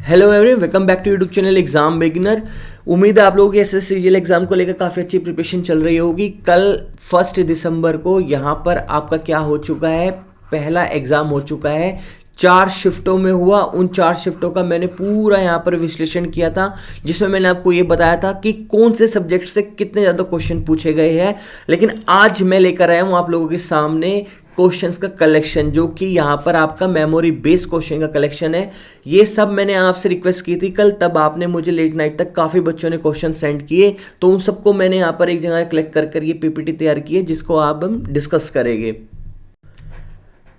Hello everyone, welcome back to YouTube channel exam beginner. उम्मीद है आप लोगों की एसएससी सीजीएल एग्जाम को लेकर काफ़ी अच्छी प्रिपरेशन चल रही होगी। कल 1 दिसंबर को यहाँ पर आपका क्या हो चुका है, पहला एग्जाम हो चुका है। 4 शिफ्टों में हुआ। उन 4 शिफ्टों का मैंने पूरा यहाँ पर विश्लेषण किया था, जिसमें मैंने आपको ये बताया था कि कौन से सब्जेक्ट से कितने ज़्यादा क्वेश्चन पूछे गए हैं। लेकिन आज मैं लेकर आया हूँ आप लोगों के सामने क्वेश्चंस का कलेक्शन, जो कि यहाँ पर आपका मेमोरी बेस्ड क्वेश्चन का कलेक्शन है। ये सब मैंने आपसे रिक्वेस्ट की थी कल, तब आपने मुझे लेट नाइट तक काफ़ी बच्चों ने क्वेश्चन सेंड किए, तो उन सबको मैंने यहाँ पर एक जगह कलेक्ट कर ये पीपीटी तैयार की है, जिसको आप हम डिस्कस करेंगे।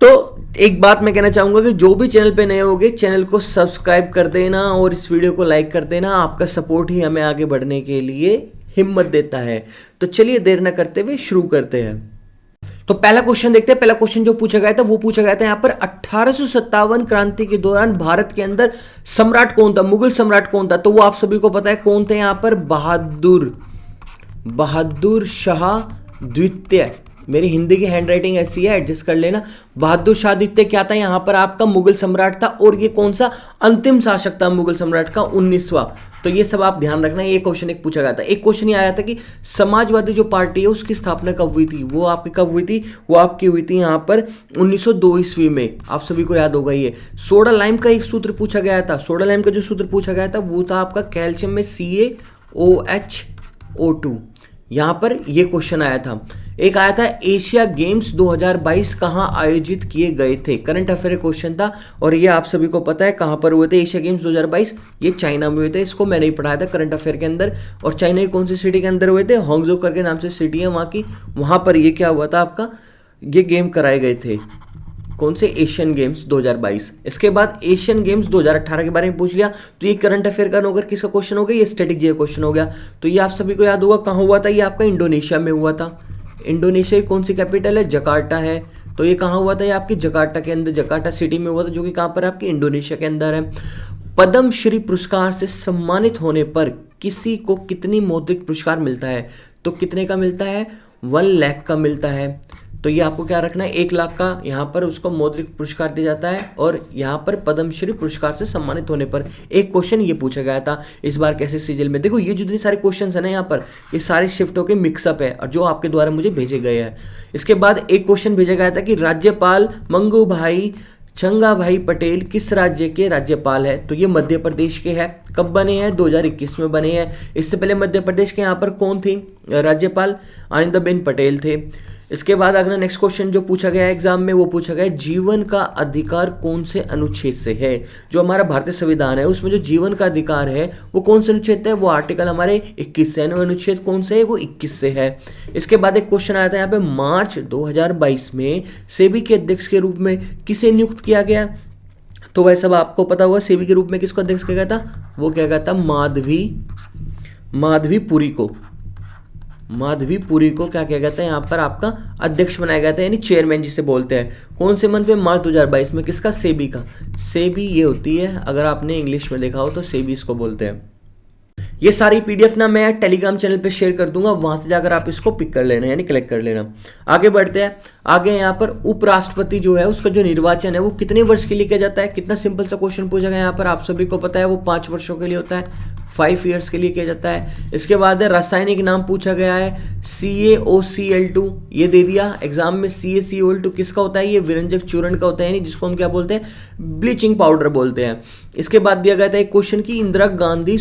तो एक बात मैं कहना चाहूँगा कि जो भी चैनल पे नए होंगे, चैनल को सब्सक्राइब कर देना और इस वीडियो को लाइक कर देना। आपका सपोर्ट ही हमें आगे बढ़ने के लिए हिम्मत देता है। तो चलिए देर न करते हुए शुरू करते हैं। तो पहला क्वेश्चन देखते हैं। पहला क्वेश्चन जो पूछा गया था वो पूछा गया था यहाँ पर 1857 क्रांति के दौरान भारत के अंदर सम्राट कौन था, मुगल सम्राट कौन था। तो वो आप सभी को पता है कौन थे यहाँ पर, बहादुर शाह द्वितीय। मेरी हिंदी की हैंड राइटिंग ऐसी है, एडजस्ट कर लेना। बहादुर शाह द्वितीय क्या था यहाँ पर आपका, मुगल सम्राट था। और ये कौन सा अंतिम शासक था मुगल सम्राट का, 19वां। तो ये सब आप ध्यान रखना। ये क्वेश्चन एक पूछा गया था। एक क्वेश्चन ये आया था कि समाजवादी जो पार्टी है उसकी स्थापना कब हुई थी। वो आपकी कब हुई थी, वो आपकी हुई थी यहाँ पर 1902 ईस्वी में। आप सभी को याद होगा। ये सोडा लाइम का एक सूत्र पूछा गया था। सोडा लाइम का जो सूत्र पूछा गया था वो था आपका कैल्शियम में CaOH2। यहाँ पर ये क्वेश्चन आया था। एक आया था एशिया गेम्स 2022 कहाँ आयोजित किए गए थे। करंट अफेयर क्वेश्चन था और ये आप सभी को पता है कहाँ पर हुए थे। एशिया गेम्स 2022 ये चाइना में हुए थे। इसको मैंने ही पढ़ाया था करंट अफेयर के अंदर। और चाइना की कौन सी सिटी के अंदर हुए थे, हांगझो करके नाम से सिटी है वहाँ की। वहाँ पर ये क्या हुआ था आपका, ये गेम कराए गए थे। कौन से, एशियन गेम्स 2022। इसके बाद एशियन गेम्स 2018 के बारे में पूछ लिया। तो ये करंट अफेयर का नोकर किसका क्वेश्चन हो गया, ये स्टैटिक जीके क्वेश्चन हो गया। तो ये आप सभी को याद होगा कहाँ हुआ था, ये आपका इंडोनेशिया में हुआ था। इंडोनेशिया की कौन सी कैपिटल है, जकार्ता है। तो ये कहाँ हुआ था, ये आपकी जकार्ता के अंदर, जकार्ता सिटी में हुआ था, जो कि कहाँ पर आपकी इंडोनेशिया के अंदर है। पद्म श्री पुरस्कार से सम्मानित होने पर किसी को कितनी मौद्रिक पुरस्कार मिलता है। तो कितने का मिलता है, 1 लाख का मिलता है। तो ये आपको क्या रखना है, 1 लाख का यहाँ पर उसको मौद्रिक पुरस्कार दिया जाता है। और यहाँ पर पद्मश्री पुरस्कार से सम्मानित होने पर एक क्वेश्चन ये पूछा गया था इस बार कैसे सीजीएल में। देखो ये जितने सारे क्वेश्चन है ना यहाँ पर, ये सारे शिफ्टों के मिक्सअप है और जो आपके द्वारा मुझे भेजे गए हैं। इसके बाद एक क्वेश्चन भेजा गया था कि राज्यपाल मंगूभाई चंगाभाई पटेल किस राज्य के राज्यपाल है। तो ये मध्य प्रदेश के हैं। कब बने हैं, 2021 में बने हैं। इससे पहले मध्य प्रदेश के यहाँ पर कौन थी राज्यपाल, आनंदीबेन पटेल थे। इसके बाद अगला नेक्स्ट क्वेश्चन जो पूछा गया एग्जाम में वो पूछा गया जीवन का अधिकार कौन से अनुच्छेद से है। जो हमारा भारतीय संविधान है उसमें जो जीवन का अधिकार है वो कौन से अनुच्छेद है, वो आर्टिकल हमारे 21 से, अनुच्छेद कौन से है, वो 21 से है। इसके बाद एक क्वेश्चन आया था यहाँ पे, मार्च 2022 में सेबी के अध्यक्ष के रूप में किसे नियुक्त किया गया। तो वह सब आपको पता होगा, सेबी के रूप में किसको अध्यक्ष किया गया था, वो क्या गया था, माधवी पुरी को क्या किया गया था यहाँ पर आपका अध्यक्ष बनाया गया था, यानी चेयरमैन जिसे बोलते हैं। कौन से मंथ में, मार्च 2022 में। किसका, सेबी का। सेबी ये होती है, अगर आपने इंग्लिश में देखा हो तो सेबी इसको बोलते हैं। ये सारी पीडीएफ ना मैं टेलीग्राम चैनल पे शेयर कर दूंगा, वहां से जाकर आप इसको पिक कर लेना, यानी कलेक्ट कर लेना। आगे बढ़ते हैं। आगे यहाँ पर उपराष्ट्रपति जो है उसका जो निर्वाचन है वो कितने वर्ष के लिए किया जाता है। कितना सिंपल सा क्वेश्चन पूछा गया यहाँ पर, आप सभी को पता है वो 5 वर्षों के लिए होता है, 5 ईयर्स के लिए किया जाता है। इसके बाद रासायनिक नाम पूछा गया है, CaOCl2 ये दे दिया एग्जाम में। CaCOL2 किसका होता है, ये विरंजक चूर्ण का होता है, यानी जिसको हम क्या बोलते हैं, ब्लीचिंग पाउडर बोलते हैं। इसके बाद दिया गया था एक क्वेश्चन की इंदिरा गांधी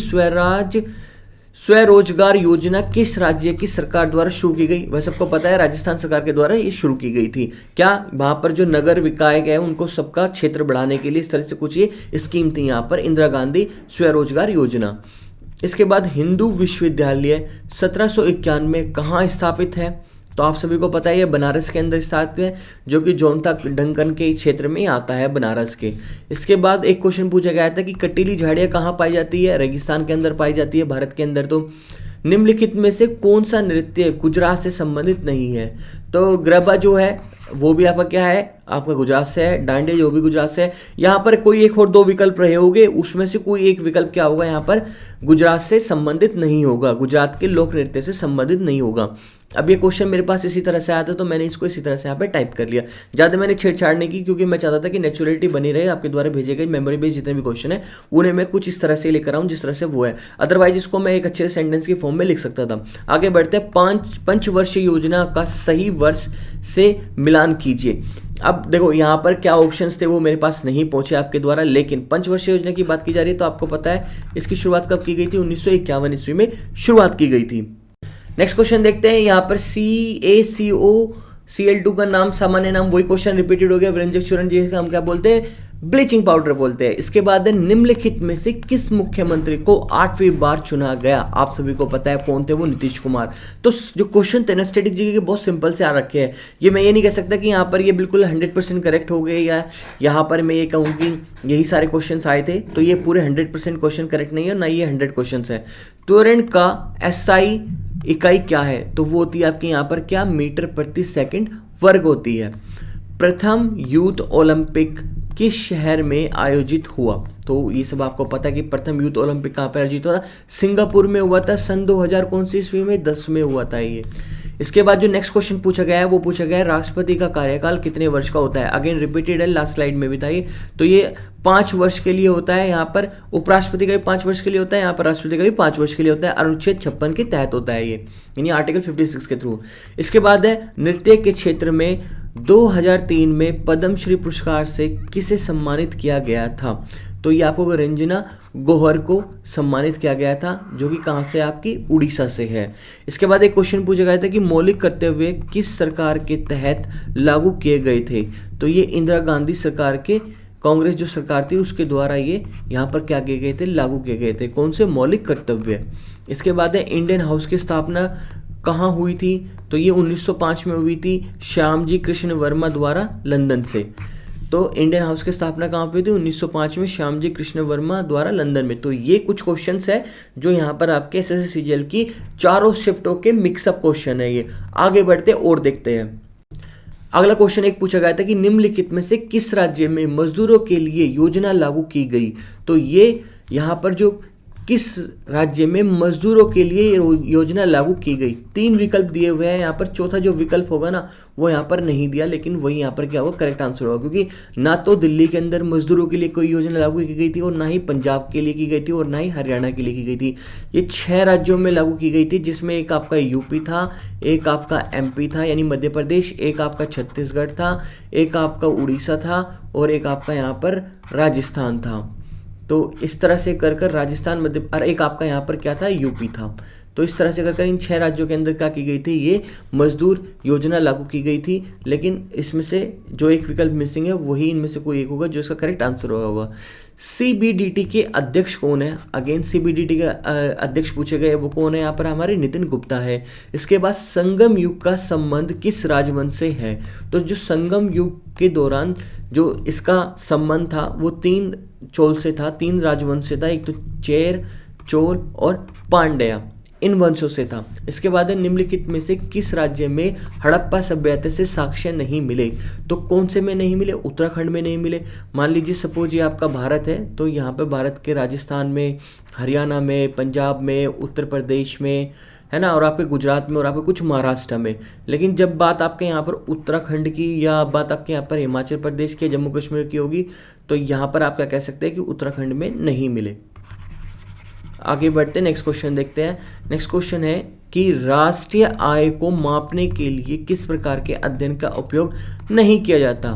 स्वरोजगार योजना किस राज्य की सरकार द्वारा शुरू की गई। वह सबको पता है राजस्थान सरकार के द्वारा ये शुरू की गई थी। क्या, वहां पर जो नगर विकाय गए उनको सबका क्षेत्र बढ़ाने के लिए इस तरह से कुछ ये स्कीम थी यहाँ पर, इंदिरा गांधी स्वरोजगार योजना। इसके बाद हिंदू विश्वविद्यालय 1791 में कहाँ स्थापित है। तो आप सभी को पता है ये बनारस के अंदर स्थापित है, जो कि जोनता डंकन के क्षेत्र में आता है, बनारस के। इसके बाद एक क्वेश्चन पूछा गया था कि कटीली झाड़ियाँ कहाँ पाई जाती है, रेगिस्तान के अंदर पाई जाती है भारत के अंदर। तो निम्नलिखित में से कौन सा नृत्य गुजरात से संबंधित नहीं है। तो गरबा जो है वो भी आपका क्या है, आपका गुजरात से है, डांडे जो भी गुजरात से है। यहाँ पर कोई एक और दो विकल्प रहे होंगे, उसमें से कोई एक विकल्प क्या होगा यहाँ पर गुजरात से संबंधित नहीं होगा, गुजरात के लोक नृत्य से संबंधित नहीं होगा। अब ये क्वेश्चन मेरे पास इसी तरह से आया था तो मैंने इसको इसी तरह से यहाँ पे टाइप कर लिया। ज़्यादा मैंने छेड़छाड़ नहीं की क्योंकि मैं चाहता था कि नेचुरलिटी बनी रहे। आपके द्वारा भेजे गए मेमोरी बेस्ड जितने भी क्वेश्चन है उन्हें मैं कुछ इस तरह से लेकर आऊँ जिस तरह से वो है, अदरवाइज इसको मैं एक अच्छे सेंटेंस की फॉर्म में लिख सकता था। आगे बढ़ते हैं, पंचवर्षीय योजना का सही वर्ष से मिलान कीजिए। अब देखो यहाँ पर क्या ऑप्शंस थे वो मेरे पास नहीं पहुंचे आपके द्वारा, लेकिन पंचवर्षीय योजना की बात की जा रही है तो आपको पता है इसकी शुरुआत कब की गई थी, 1951 ईस्वी में शुरुआत की गई थी। नेक्स्ट क्वेश्चन देखते हैं, यहाँ पर CaCO Cl2 का नाम, सामान्य नाम, वही क्वेश्चन रिपीटेड हो गया, व्यंजक चूर्ण जिसका हम क्या बोलते हैं, ब्लीचिंग पाउडर बोलते हैं। इसके बाद है, निम्नलिखित में से किस मुख्यमंत्री को 8वीं बार चुना गया? आप सभी को पता है कौन थे वो, नीतीश कुमार। तो जो क्वेश्चन थे ना स्टैटिक जीके के बहुत सिंपल से आ रखे हैं, ये मैं ये नहीं कह सकता कि यहाँ पर ये बिल्कुल 100% करेक्ट हो गए, या यहाँ पर मैं ये कहूँ कि यही सारे क्वेश्चन आए थे, तो ये पूरे 100% क्वेश्चन करेक्ट नहीं है, ना ये 100 क्वेश्चन है। त्वरण का SI इकाई क्या है? तो वो होती है आपके यहाँ पर क्या, मीटर प्रति सेकंड वर्ग होती है। प्रथम यूथ ओलंपिक किस शहर में आयोजित हुआ? तो ये सब आपको पता है कि प्रथम यूथ ओलंपिक कहाँ पर आयोजित हुआ था, सिंगापुर में हुआ था, सन 2000 कौन सी ईस्वी में, 10 में हुआ था ये। इसके बाद जो नेक्स्ट क्वेश्चन पूछा गया है वो पूछा गया है, राष्ट्रपति का कार्यकाल कितने वर्ष का होता है? अगेन रिपीटेड है, लास्ट स्लाइड में भी था ये, तो ये 5 वर्ष के लिए होता है। यहाँ पर उपराष्ट्रपति का भी 5 वर्ष के लिए होता है, यहाँ पर राष्ट्रपति का भी 5 वर्ष के लिए होता है। अनुच्छेद 56 के तहत होता है ये, यानी आर्टिकल 56 के थ्रू। इसके बाद है, नृत्य के क्षेत्र में 2003 में पद्मश्री पुरस्कार से किसे सम्मानित किया गया था? तो ये आपको रंजना गोहर को सम्मानित किया गया था, जो कि कहाँ से, आपकी उड़ीसा से है। इसके बाद एक क्वेश्चन पूछा गया था कि मौलिक कर्तव्य किस सरकार के तहत लागू किए गए थे? तो ये इंदिरा गांधी सरकार के, कांग्रेस जो सरकार थी उसके द्वारा ये यहाँ पर क्या किए गए थे, लागू किए गए थे। कौन से? मौलिक कर्तव्य। इसके बाद है, इंडियन हाउस की स्थापना कहाँ हुई थी? तो ये 1905 में हुई थी, श्यामजी कृष्ण वर्मा द्वारा, लंदन से। तो इंडियन हाउस की स्थापना कहाँ पे थी? 1905 में, श्यामजी कृष्ण वर्मा द्वारा, लंदन में। तो ये कुछ क्वेश्चंस है जो यहाँ पर आपके SSC CGL की चारों शिफ्टों के मिक्सअप क्वेश्चन है ये। आगे बढ़ते और देखते हैं। अगला क्वेश्चन एक पूछा गया था कि निम्नलिखित में से किस राज्य में मजदूरों के लिए योजना लागू की गई? तो ये यहाँ पर जो किस राज्य में मजदूरों के लिए योजना लागू की गई, 3 विकल्प दिए हुए हैं यहाँ पर। चौथा जो विकल्प होगा ना वो यहाँ पर नहीं दिया, लेकिन वही यहाँ पर क्या होगा, करेक्ट आंसर होगा, क्योंकि ना तो दिल्ली के अंदर मजदूरों के लिए कोई योजना लागू की गई थी, और ना ही पंजाब के लिए की गई थी, और ना ही हरियाणा के लिए की गई थी। ये 6 राज्यों में लागू की गई थी, जिसमें एक आपका यूपी था, एक आपका MP था यानी मध्य प्रदेश, एक आपका छत्तीसगढ़ था, एक आपका उड़ीसा था, और एक आपका यहाँ पर राजस्थान था। तो इस तरह से कर कर राजस्थान, मध्य, और एक आपका यहाँ पर क्या था, यूपी था। तो इस तरह से कर कर इन 6 राज्यों के अंदर क्या की गई थी, ये मजदूर योजना लागू की गई थी। लेकिन इसमें से जो एक विकल्प मिसिंग है वही इनमें से कोई एक होगा जो इसका करेक्ट आंसर होगा। CBDT के अध्यक्ष कौन है? अगेन CBDT के अध्यक्ष पूछे गए, वो कौन है? यहाँ पर हमारे नितिन गुप्ता है। इसके बाद, संगम युग का संबंध किस राजवंश से है? तो जो संगम युग के दौरान जो इसका संबंध था वो 3 चोल से था, 3 राजवंश से था, एक तो चेर, चोल और पांड्या, इन वंशों से था। इसके बाद है, निम्नलिखित में से किस राज्य में हड़प्पा सभ्यता से साक्ष्य नहीं मिले? तो कौन से में नहीं मिले? उत्तराखंड में नहीं मिले। मान लीजिए सपोज ये आपका भारत है, तो यहाँ पे भारत के राजस्थान में, हरियाणा में, पंजाब में, उत्तर प्रदेश में, है ना, और आपके गुजरात में, और आपके कुछ महाराष्ट्र में। लेकिन जब बात आपके यहाँ पर उत्तराखंड की, या बात आपके यहाँ पर हिमाचल प्रदेश के, जम्मू कश्मीर की होगी, तो यहाँ पर आप क्या कह सकते हैं कि उत्तराखंड में नहीं मिले। आगे बढ़ते, नेक्स्ट क्वेश्चन देखते हैं। नेक्स्ट क्वेश्चन है कि राष्ट्रीय आय को मापने के लिए किस प्रकार के अध्ययन का उपयोग नहीं किया जाता?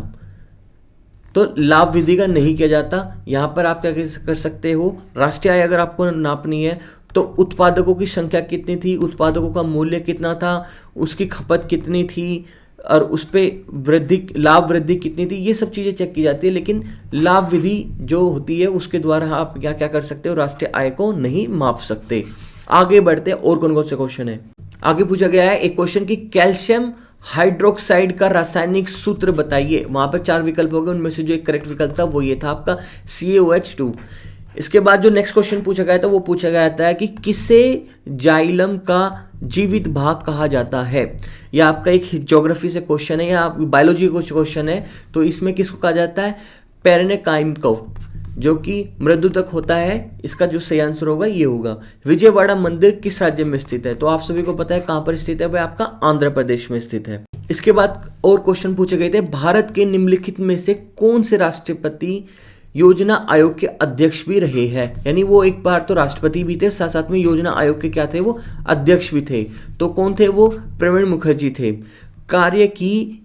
तो लाभ विधि का नहीं किया जाता। यहाँ पर आप क्या कर सकते हो, राष्ट्रीय आय अगर आपको नापनी है तो उत्पादकों की संख्या कितनी थी, उत्पादकों का मूल्य कितना था, उसकी खपत कितनी थी, और उस पर वृद्धि, लाभ वृद्धि कितनी थी, ये सब चीज़ें चेक की जाती है। लेकिन लाभ विधि जो होती है उसके द्वारा आप क्या क्या कर सकते हो, राष्ट्रीय आय को नहीं माप सकते। आगे बढ़ते हैं, और कौन कौन से क्वेश्चन है। आगे पूछा गया है एक क्वेश्चन की कैल्शियम हाइड्रोक्साइड का रासायनिक सूत्र बताइए। वहां पर 4 विकल्प हो गए, उनमें से जो एक करेक्ट विकल्प था वो ये था आपका CaOH2। इसके बाद जो नेक्स्ट क्वेश्चन पूछा गया था वो पूछा गया था कि किसे जाइलम का जीवित भाग कहा जाता है। यह आपका एक ज्योग्राफी से क्वेश्चन है या बायोलॉजी का क्वेश्चन है। तो इसमें किसको कहा जाता है, पेरेनेकाइम को, जो कि मृदु तक होता है। इसका जो सही आंसर होगा ये होगा। विजयवाड़ा मंदिर किस राज्य में स्थित है, तो आप सभी को पता है कहां पर स्थित है, वह आपका आंध्र प्रदेश में स्थित है। इसके बाद और क्वेश्चन पूछे गए थे, भारत के निम्नलिखित में से कौन से राष्ट्रपति योजना आयोग के अध्यक्ष भी रहे हैं। यानी वो एक बार तो राष्ट्रपति भी थे, साथ साथ में योजना आयोग के क्या थे, वो अध्यक्ष भी थे। तो कौन थे वो, प्रवीण मुखर्जी थे। कार्य की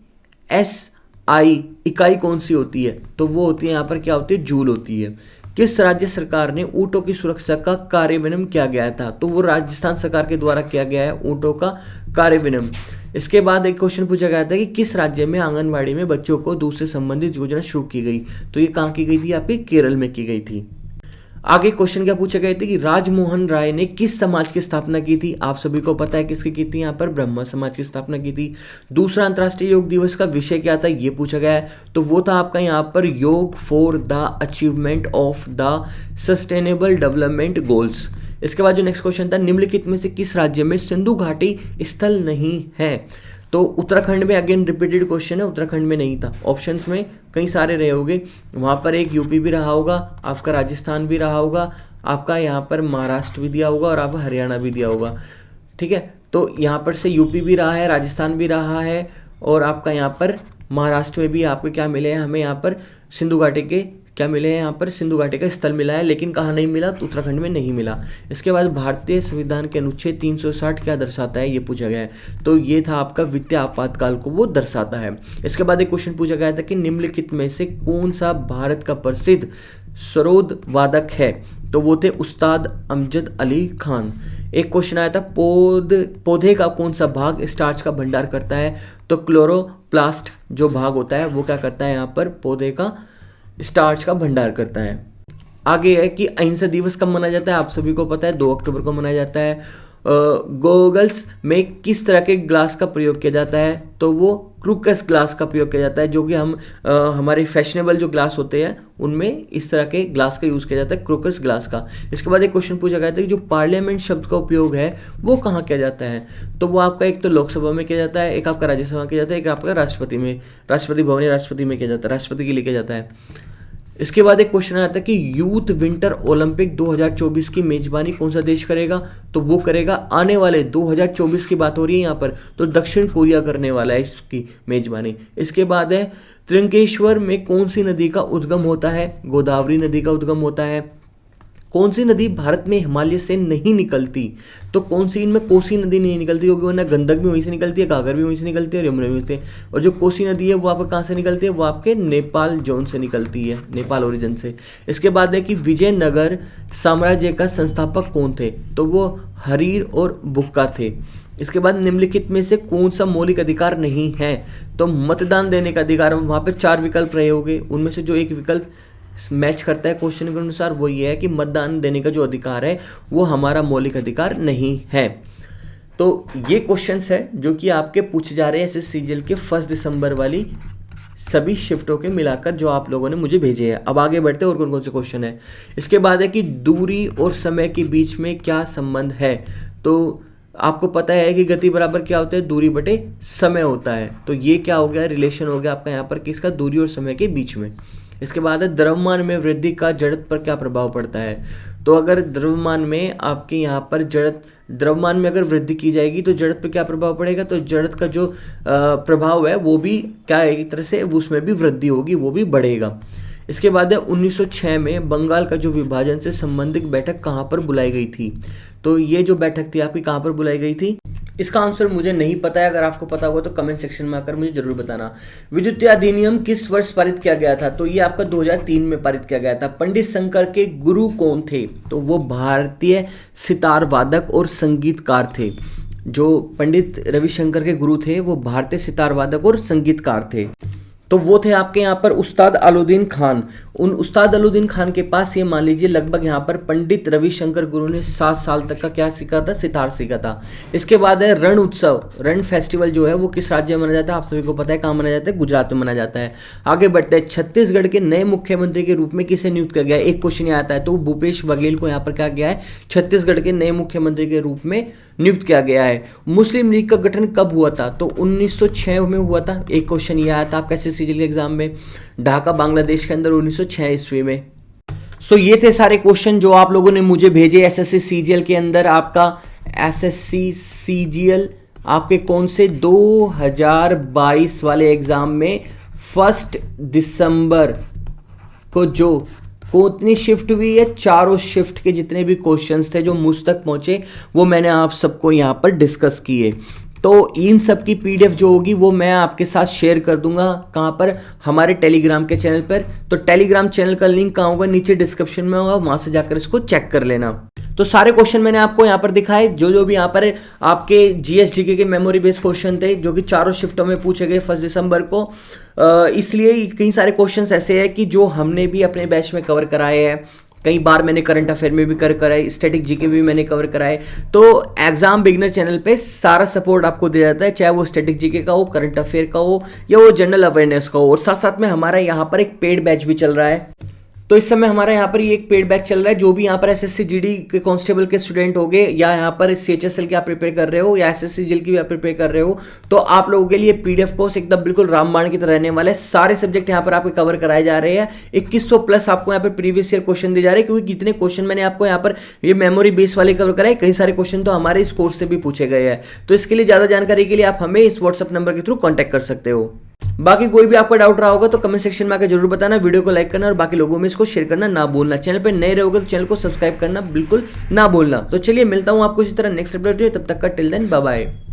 SI इकाई कौन सी होती है, तो वो होती है यहाँ पर क्या होती है, जूल होती है। किस राज्य सरकार ने ऊँटों की सुरक्षा का कार्यान्वयन किया गया था, तो वो राजस्थान सरकार के द्वारा किया गया है ऊँटों का कार्यान्वयन। इसके बाद एक क्वेश्चन पूछा गया था कि किस राज्य में आंगनबाड़ी में बच्चों को दूध से संबंधित योजना शुरू की गई, तो ये कहाँ की गई थी, आपके केरल में की गई थी। आगे क्वेश्चन क्या पूछे गए थे कि राजमोहन राय ने किस समाज की स्थापना की थी। आप सभी को पता है किसकी की थी, यहाँ पर ब्रह्मा समाज की स्थापना की थी। दूसरा अंतर्राष्ट्रीय योग दिवस का विषय क्या था, ये पूछा गया है। तो वो था आपका यहाँ पर योग for the achievement of the sustainable development goals. इसके बाद जो नेक्स्ट क्वेश्चन था, निम्नलिखित में से किस राज्य में सिंधु घाटी स्थल नहीं है, तो उत्तराखंड में। अगेन रिपीटेड क्वेश्चन है, उत्तराखंड में नहीं था। ऑप्शंस में कई सारे रहे होंगे, वहाँ पर एक यूपी भी रहा होगा, आपका राजस्थान भी रहा होगा, आपका यहाँ पर महाराष्ट्र भी दिया होगा और आपका हरियाणा भी दिया होगा। ठीक है, तो यहाँ पर से यूपी भी रहा है, राजस्थान भी रहा है और आपका यहाँ पर महाराष्ट्र में भी आपको क्या मिले हैं, हमें यहाँ पर सिंधु घाटी के क्या मिले हैं, यहाँ पर सिंधु घाटी का स्थल मिला है। लेकिन कहाँ नहीं मिला, तो उत्तराखंड में नहीं मिला। इसके बाद भारतीय संविधान के अनुच्छेद 360 क्या दर्शाता है, ये पूछा गया है। तो ये था आपका वित्तीय आपातकाल को वो दर्शाता है। इसके बाद एक क्वेश्चन पूछा गया था कि निम्नलिखित में से कौन सा भारत का प्रसिद्ध सरोद वादक है, तो वो थे उस्ताद अमजद अली खान। एक क्वेश्चन आया था, पौधे का कौन सा भाग स्टार्च का भंडार करता है, तो क्लोरोप्लास्ट जो भाग होता है वो क्या करता है, यहाँ पर पौधे का स्टार्च का भंडार करता है। आगे है कि अहिंसा दिवस कब मनाया जाता है, आप सभी को पता है 2 अक्टूबर को मनाया जाता है। गोगल्स में किस तरह के ग्लास का प्रयोग किया जाता है, तो वो क्रूकस ग्लास का प्रयोग किया जाता है, जो कि हम हमारे फैशनेबल जो ग्लास होते हैं उनमें इस तरह के ग्लास का यूज़ किया जाता है, क्रूकस ग्लास का। इसके बाद एक क्वेश्चन पूछा गया था कि जो पार्लियामेंट शब्द का उपयोग है वो कहाँ किया जाता है, तो वो आपका एक तो लोकसभा में किया जाता है, एक आपका राज्यसभा में किया जाता है, एक आपका राष्ट्रपति भवन या राष्ट्रपति में किया जाता है, राष्ट्रपति के लिए किया जाता है। इसके बाद एक क्वेश्चन आता है कि यूथ विंटर ओलंपिक 2024 की मेजबानी कौन सा देश करेगा, तो वो करेगा आने वाले 2024 की बात हो रही है यहाँ पर, तो दक्षिण कोरिया करने वाला है इसकी मेजबानी। इसके बाद है त्रिंकेश्वर में कौन सी नदी का उद्गम होता है, गोदावरी नदी का उद्गम होता है। कौन सी नदी भारत में हिमालय से नहीं निकलती, तो कौन सी, इनमें कोसी नदी नहीं निकलती, क्योंकि वरना गंडक भी वहीं से निकलती है, घाघर भी वहीं से निकलती है और यमुना भी वहीं से। और जो कोसी नदी है वो आपका कहाँ से निकलती है, वो आपके नेपाल जोन से निकलती है, नेपाल ओरिजिन से। इसके बाद है कि विजयनगर साम्राज्य का संस्थापक कौन थे, तो वो हरीर और बुक्का थे। इसके बाद निम्नलिखित में से कौन सा मौलिक अधिकार नहीं है, तो मतदान देने का अधिकार। वहाँ पे 4 विकल्प रहे होंगे, उनमें से जो एक विकल्प मैच करता है क्वेश्चन के अनुसार वो ये है कि मतदान देने का जो अधिकार है वो हमारा मौलिक अधिकार नहीं है। तो ये क्वेश्चंस है जो कि आपके पूछे जा रहे हैं SSCGL के 1 दिसंबर वाली सभी शिफ्टों के मिलाकर जो आप लोगों ने मुझे भेजे हैं। अब आगे बढ़ते हैं और कौन कौन से क्वेश्चन है। इसके बाद है कि दूरी और समय के बीच में क्या संबंध है, तो आपको पता है कि गति बराबर क्या होता है, दूरी बटे समय होता है। तो ये क्या हो गया, रिलेशन हो गया आपका यहाँ पर किसका, दूरी और समय के बीच में। इसके बाद है द्रव्यमान में वृद्धि का जड़त्व पर क्या प्रभाव पड़ता है, तो अगर द्रव्यमान में आपके यहाँ पर द्रव्यमान में अगर वृद्धि की जाएगी तो जड़त्व पर क्या प्रभाव पड़ेगा, तो जड़त्व का जो प्रभाव है वो भी क्या है, एक तरह से उसमें भी वृद्धि होगी, वो भी बढ़ेगा। इसके बाद है 1906 में बंगाल का जो विभाजन से संबंधित बैठक कहाँ पर बुलाई गई थी, तो ये जो बैठक थी आपकी कहाँ पर बुलाई गई थी, इसका आंसर मुझे नहीं पता है। अगर आपको पता होगा तो कमेंट सेक्शन में आकर मुझे जरूर बताना। विद्युत अधिनियम किस वर्ष पारित किया गया था, तो ये आपका 2003 में पारित किया गया था। पंडित शंकर के गुरु कौन थे, तो वो भारतीय सितार वादक और संगीतकार थे। जो पंडित रविशंकर के गुरु थे वो भारतीय सितार वादक और संगीतकार थे। तो वो थे आपके यहाँ पर उस्ताद अलाउद्दीन खान। उन उस्ताद अलाउद्दीन खान के पास ये मान लीजिए लगभग यहाँ पर पंडित रविशंकर गुरु ने 7 साल तक का क्या सीखा था, सितार सीखा था। इसके बाद है रण उत्सव। रण फेस्टिवल जो है वो किस राज्य में मनाया जाता है, आप सभी को पता है कहाँ मनाया जाता है, गुजरात में मनाया जाता है। आगे बढ़ते हैं, छत्तीसगढ़ के नए मुख्यमंत्री के रूप में किसे नियुक्त किया गया है, एक क्वेश्चन आता है। तो भूपेश बघेल को यहाँ पर क्या गया है, छत्तीसगढ़ के नए मुख्यमंत्री के रूप में नियुक्त किया गया है। मुस्लिम लीग का गठन कब हुआ था, तो 1906 में हुआ था। एक क्वेश्चन ये आया था आपका SSC के एग्जाम में, ढाका बांग्लादेश के अंदर 1906 ईस्वी में। सो ये थे सारे क्वेश्चन जो आप लोगों ने मुझे भेजे SSC CGL के अंदर। आपका SSC CGL आपके कौन से 2022 वाले एग्जाम में 1 दिसंबर को जो कितनी शिफ्ट हुई है, चारों शिफ्ट के जितने भी क्वेश्चंस थे जो मुझ तक पहुंचे वो मैंने आप सबको यहाँ पर डिस्कस किए। तो इन सब की PDF जो होगी वो मैं आपके साथ शेयर कर दूंगा। कहाँ पर, हमारे टेलीग्राम के चैनल पर। तो टेलीग्राम चैनल का लिंक कहाँ होगा, नीचे डिस्क्रिप्शन में होगा, वहां से जाकर इसको चेक कर लेना। तो सारे क्वेश्चन मैंने आपको यहाँ पर दिखाए, जो भी यहाँ पर आपके GS/GK के मेमोरी बेस्ड क्वेश्चन थे जो कि चारों शिफ्टों में पूछे गए 1 दिसंबर को। इसलिए कई सारे क्वेश्चंस ऐसे हैं कि जो हमने भी अपने बैच में कवर कराए हैं। कई बार मैंने करंट अफेयर में भी कवर कराए, स्टैटिक GK भी मैंने कवर कराए। तो एग्जाम बिगनर चैनल पे सारा सपोर्ट आपको दिया जाता है, चाहे वो स्टैटिक GK का हो, करंट अफेयर का हो, या वो जनरल अवेयरनेस का हो। और साथ साथ में हमारा यहाँ पर एक पेड बैच भी चल रहा है। तो इस समय हमारा यहाँ पर ये एक पेड बैच चल रहा है। जो भी यहाँ पर SSC GD के कांस्टेबल के स्टूडेंट होंगे, या यहाँ पर CHSL के आप प्रिपेयर कर रहे हो, या SSC GL की भी आप प्रिपेयर कर रहे हो, तो आप लोगों के लिए PDF कोर्स एकदम बिल्कुल रामबाण की तरह रहने वाला है। सारे सब्जेक्ट यहाँ पर आपको कवर कराए जा रहे हैं। 2100 प्लस आपको यहाँ पर प्रीवियस ईयर क्वेश्चन दिए जा रहे हैं, क्योंकि कितने क्वेश्चन मैंने आपको यहाँ पर ये मेमोरी बेस वाले कवर कराए, कई सारे क्वेश्चन तो हमारे इस कोर्स से भी पूछे गए हैं। तो इसके लिए ज्यादा जानकारी के लिए आप हमें इस WhatsApp नंबर के थ्रू कॉन्टैक्ट कर सकते हो। बाकी कोई भी आपका डाउट रहा होगा तो कमेंट सेक्शन में आकर जरूर बताना, वीडियो को लाइक करना और बाकी लोगों में इसको शेयर करना ना भूलना। चैनल पे नए रहोगे तो चैनल को सब्सक्राइब करना बिल्कुल ना भूलना। तो चलिए मिलता हूं आपको इसी तरह नेक्स्ट अपडेट में, तब तक का टिल देन बाय बाय।